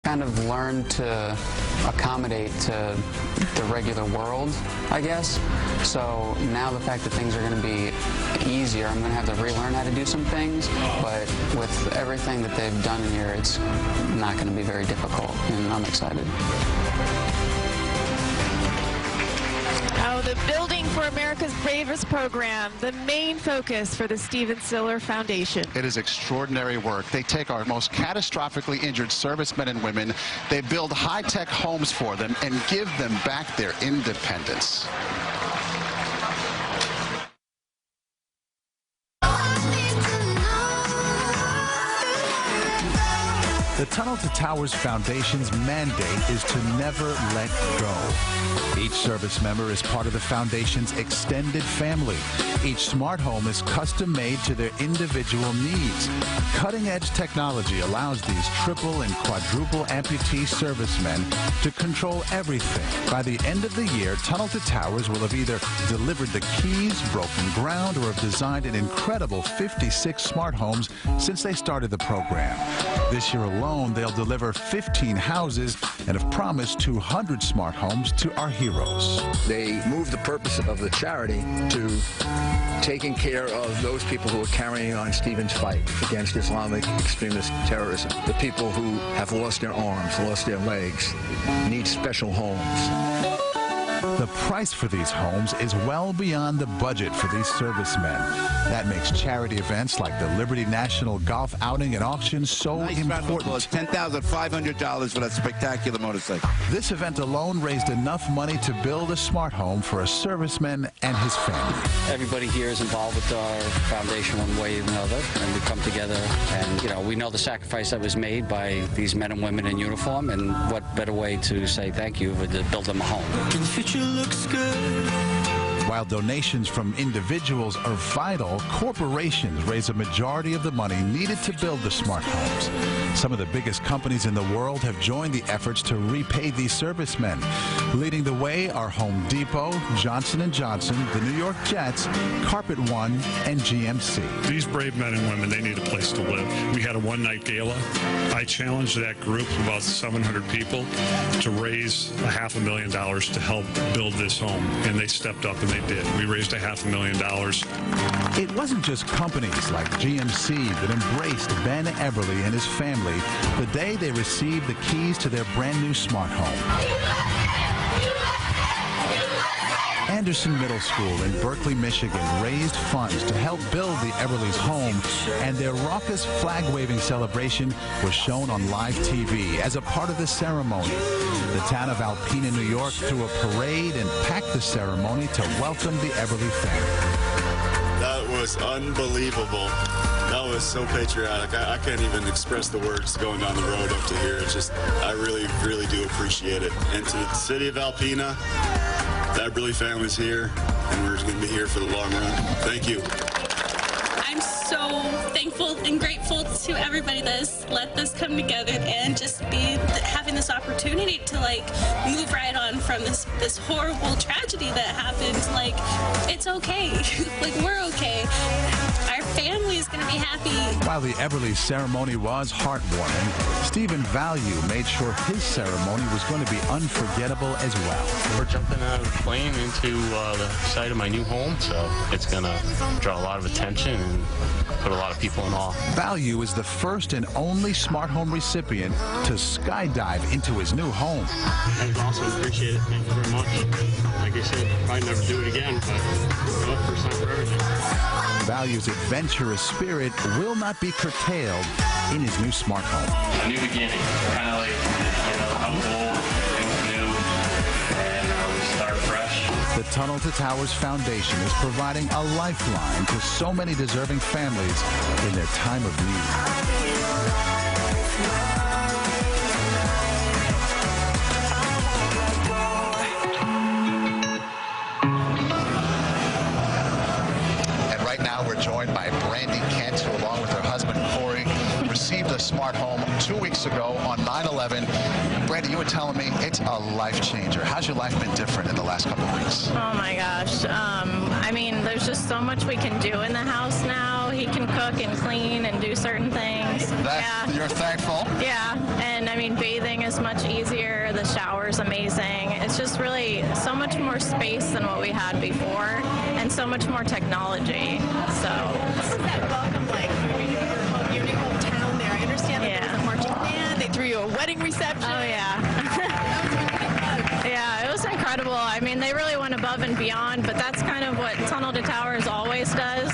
kind of learned to accommodate to the regular world, I guess. So now the fact that things are going to be easier, I'm going to have to relearn how to do some things, but with everything that they've done here, it's not going to be very difficult, and I'm excited. Oh, the Building for America's Bravest program, the main focus for the Stephen Siller Foundation. It is extraordinary work. They take our most catastrophically injured servicemen and women, they build high-tech homes for them, and give them back their independence. The Tunnel to Towers Foundation's mandate is to never let go. Each service member is part of the Foundation's extended family. Each smart home is custom made to their individual needs. Cutting-edge technology allows these triple and quadruple amputee servicemen to control everything. By the end of the year, Tunnel to Towers will have either delivered the keys, broken ground, or have designed an incredible 56 smart homes since they started the program. This year alone, they'll deliver 15 houses and have promised 200 smart homes to our heroes. They moved the purpose of the charity to taking care of those people who are carrying on Stephen's fight against Islamic extremist terrorism. The people who have lost their arms, lost their legs, need special homes. The price for these homes is well beyond the budget for these servicemen. That makes charity events like the Liberty National Golf Outing and Auction so important. $10,500 for that spectacular motorcycle. This event alone raised enough money to build a smart home for a serviceman and his family. Everybody here is involved with our foundation one way or another, and we come together and, you know, we know the sacrifice that was made by these men and women in uniform, and what better way to say thank you than to build them a home. Looks good. While donations from individuals are vital, corporations raise a majority of the money needed to build the smart homes. Some of the biggest companies in the world have joined the efforts to repay these servicemen. Leading the way are Home Depot, Johnson & Johnson, the New York Jets, Carpet One, and GMC. These brave men and women, they need a place to live. We had a one-night gala. I challenged that group of about 700 people to raise $500,000 to help build this home, and they stepped up and they did. We raised $500,000. It wasn't just companies like GMC that embraced Ben Eberly and his family the day they received the keys to their brand new smart home. Anderson Middle School in Berkeley, Michigan raised funds to help build the Eberly's home, and their raucous flag-waving celebration was shown on live TV as a part of the ceremony. The town of Alpena, New York threw a parade and packed the ceremony to welcome the Eberly family. That was unbelievable. That was so patriotic. I can't even express the words going down the road up to here. It's just, I really, really do appreciate it. And to the city of Alpena, the Eberly family's here, and we're going to be here for the long run. Thank you. I'm so thankful and grateful to everybody that's let this come together and just be having this opportunity to like move right on from this horrible tragedy that happened. Like, it's okay. Like, we're okay. Our family is going to be happy. While the Eberly ceremony was heartwarming, Stephen Value made sure his ceremony was going to be unforgettable as well. We're jumping out of the plane into the site of my new home, so it's going to draw a lot of attention and put a lot of people in awe. Value is the first and only smart home recipient to skydive into his new home. That was awesome. Appreciate it. Thank you very much. Like I said, probably never do it again, but first time for everything. Value's adventurous spirit will not be curtailed in his new smart home. A new beginning, kind of like, you know, I'm old, things new, and we start fresh. The Tunnel to Towers Foundation is providing a lifeline to so many deserving families in their time of need. Joined by Brandy Kent, who along with her husband Corey received a smart home 2 weeks ago on 9/11. Brandy, you were telling me it's a life changer. How's your life been different in the last couple of weeks? Oh my gosh. I mean, there's just so much we can do in the house now. He can cook and clean and do certain things. You're thankful? Yeah, and I mean, bathing is much easier. The shower's amazing. It's just really so much more space than what we had before, and so much more technology. So. What was that welcome like? Your new hometown there. I understand that there was a marching band. They threw you a wedding reception. Oh yeah. Yeah, it was incredible. I mean, they really went above and beyond, but that's kind of what Tunnel to Towers always does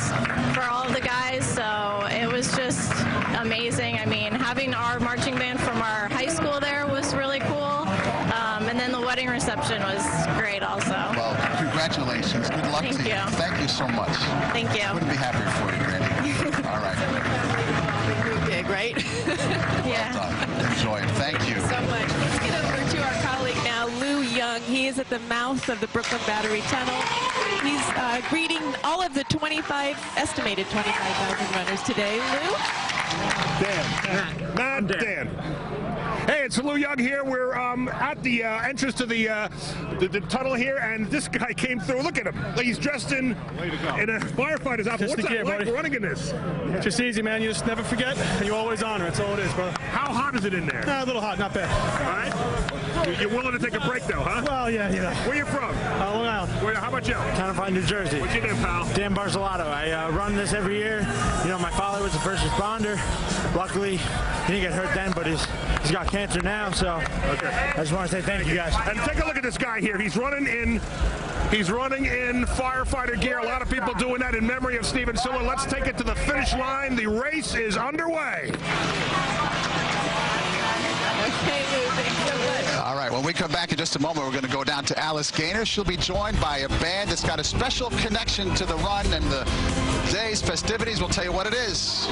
for all of the guys. So it was just amazing. I mean, having our marching band from our high school there was really cool. And then the wedding reception was great also. Well, congratulations. Good luck to you. Thank you so much. Thank you. Couldn't be happier for you, Brandy. All right. Big, right? Yeah. Well done. Enjoy it. Thank you. So much. Let's get over to our colleague now, Lou Young. He is at the mouth of the Brooklyn Battery Tunnel. He's greeting all of the estimated 25,000 runners today. Lou? Dan. Not Dan. Hey, it's Lou Young here. We're at the entrance to the tunnel here, and this guy came through. Look at him. He's dressed in a firefighter's outfit. What's that like running in this? Just easy, man. You just never forget, and you always honor. That's all it is, brother. How hot is it in there? A little hot, not bad. All right. You're willing to take a break, though, huh? Well, yeah, you know. Where you from? Long Island. How about you? Town New Jersey. What's your name, pal? Dan Barzalato. I run this every year. You know, my father was a first responder. Luckily, he didn't get hurt then, but he's got cancer now, so I just want to say thank you guys. And take a look at this guy here. He's running in firefighter gear. A lot of people doing that in memory of Stephen Siller. Let's take it to the finish line. The race is underway. Okay, Lou, thanks so much. All right, when we come back in just a moment, we're going to go down to Alice Gaynor. She'll be joined by a band that's got a special connection to the run and the day's festivities. We'll tell you what it is.